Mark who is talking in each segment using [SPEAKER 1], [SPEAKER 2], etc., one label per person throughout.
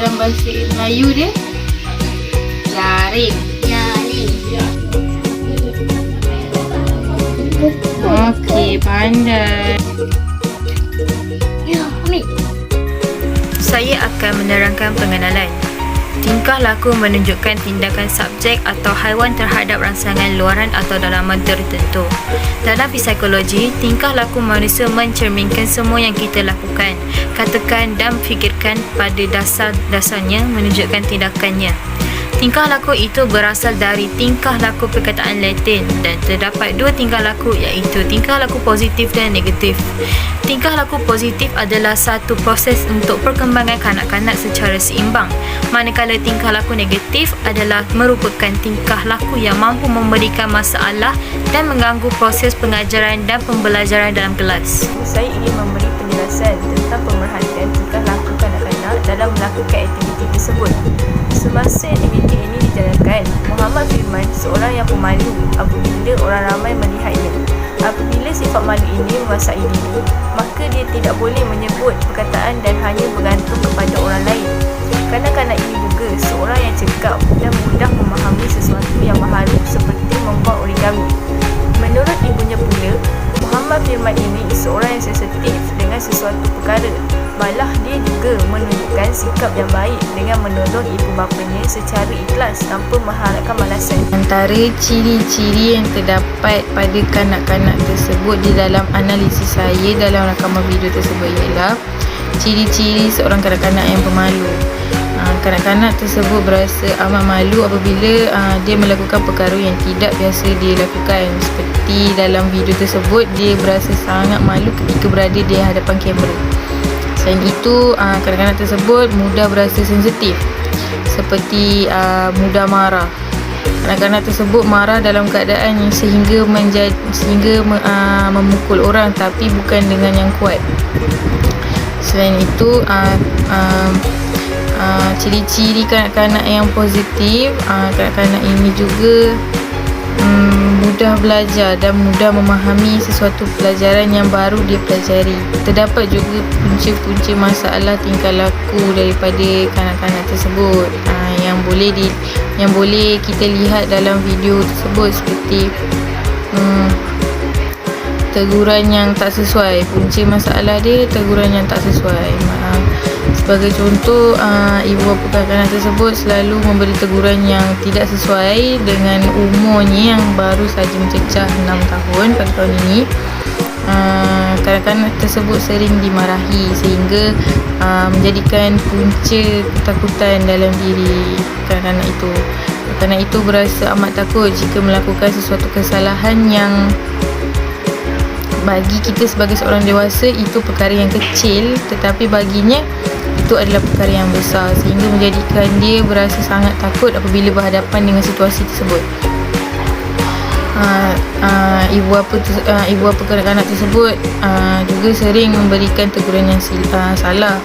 [SPEAKER 1] dalam bahasa Melayu dia jaring. Okey, pandai.
[SPEAKER 2] Saya akan menerangkan pengenalan. Tingkah laku menunjukkan tindakan subjek atau haiwan terhadap rangsangan luaran atau dalaman tertentu. Dalam psikologi, tingkah laku manusia mencerminkan semua yang kita lakukan, katakan dan fikirkan pada dasar-dasarnya menunjukkan tindakannya. Tingkah laku itu berasal dari tingkah laku perkataan Latin dan terdapat dua tingkah laku iaitu tingkah laku positif dan negatif. Tingkah laku positif adalah satu proses untuk perkembangan kanak-kanak secara seimbang, manakala tingkah laku negatif adalah merupakan tingkah laku yang mampu memberikan masalah dan mengganggu proses pengajaran dan pembelajaran dalam kelas. Saya ingin memberi penjelasan tentang pemerhatian tingkah laku kanak-kanak dalam melakukan aktiviti tersebut. Semasa aktiviti ini dijalankan, Muhammad Firman seorang yang pemalu apabila orang ramai melihatnya. Apabila sifat malu ini menguasai diri, maka dia tidak boleh menyebut perkataan dan hanya bergantung kepada orang lain. Kanak-kanak ini juga seorang yang cekap dan mudah memahami sesuatu yang baharu seperti membuat origami. Menurut ibunya pula, Muhammad Firman ini seorang yang sensitif dengan sesuatu perkara. Malah dia juga menunjukkan sikap yang baik dengan menolong ibu bapanya secara ikhlas tanpa mengharapkan balasan.
[SPEAKER 1] Antara ciri-ciri yang terdapat pada kanak-kanak tersebut di dalam analisis saya dalam rakaman video tersebut ialah ciri-ciri seorang kanak-kanak yang pemalu. Kanak-kanak tersebut berasa amat malu apabila dia melakukan perkara yang tidak biasa dia lakukan. Seperti dalam video tersebut, dia berasa sangat malu ketika berada di hadapan kamera. Selain itu, kanak-kanak tersebut mudah berasa sensitif, seperti mudah marah. Kanak-kanak tersebut marah dalam keadaan yang sehingga memukul orang, tapi bukan dengan yang kuat. Selain itu, ciri-ciri kanak-kanak yang positif, kanak-kanak ini juga mudah belajar dan mudah memahami sesuatu pelajaran yang baru dia pelajari. Terdapat juga punca-punca masalah tingkah laku daripada kanak-kanak tersebut yang boleh kita lihat dalam video tersebut, seperti teguran yang tak sesuai. Punca masalah dia teguran yang tak sesuai. Sebagai contoh, ibu bapa kanak-kanak tersebut selalu memberi teguran yang tidak sesuai dengan umurnya yang baru saja mencecah 6 tahun pada tahun ini. Kanak-kanak tersebut sering dimarahi sehingga menjadikan punca ketakutan dalam diri kanak-kanak itu. Kanak-kanak itu berasa amat takut jika melakukan sesuatu kesalahan yang bagi kita sebagai seorang dewasa itu perkara yang kecil, tetapi baginya itu adalah perkara yang besar, sehingga menjadikan dia berasa sangat takut apabila berhadapan dengan situasi tersebut. Ibu bapa kanak-kanak tersebut juga sering memberikan teguran yang salah.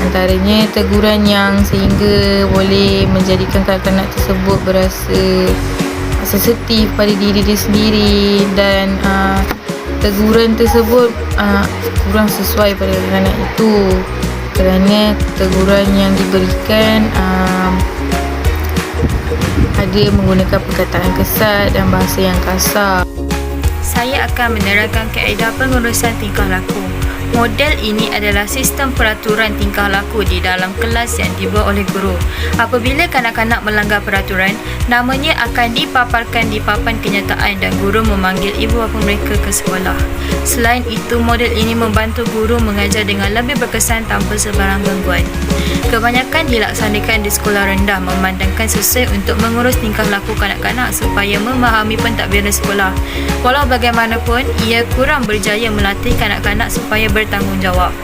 [SPEAKER 1] Antaranya teguran yang sehingga boleh menjadikan kanak-kanak tersebut berasa sensitif pada diri dia sendiri, dan teguran tersebut kurang sesuai pada kanak-kanak itu, kerana teguran yang diberikan ada menggunakan perkataan kesat dan bahasa yang kasar.
[SPEAKER 2] Saya akan menerangkan kaedah pengurusan tingkah laku. Model ini adalah sistem peraturan tingkah laku di dalam kelas yang dibuat oleh guru. Apabila kanak-kanak melanggar peraturan, namanya akan dipaparkan di papan kenyataan dan guru memanggil ibu bapa mereka ke sekolah. Selain itu, model ini membantu guru mengajar dengan lebih berkesan tanpa sebarang gangguan. Kebanyakan dilaksanakan di sekolah rendah, memandangkan sesuai untuk mengurus tingkah laku kanak-kanak supaya memahami pentadbiran sekolah. Walau bagaimanapun, ia kurang berjaya melatih kanak-kanak supaya bertanggungjawab.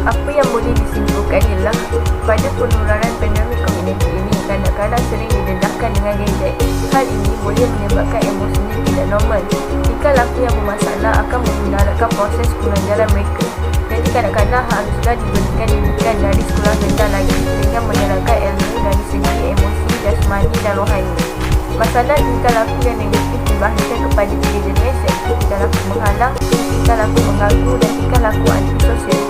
[SPEAKER 2] Apa yang boleh disimpulkan ialah pada penularan pandemik komuniti ini, kanak-kanak sering didedahkan dengan gadget. Hal ini boleh menyebabkan emosinya tidak normal. Tingkah laku yang bermasalah akan memudaratkan proses pelajaran mereka. Jadi kanak-kanak haruslah diberikan didikan dari sekolah rendah lagi dengan menerangkan ilmu dari segi emosi, jasmani dan rohani. Masalah tingkah laku yang negatif dibahagikan kepada 3 jenis, iaitu tingkah laku menghalang, tingkah laku mengganggu dan tingkah laku antisosial.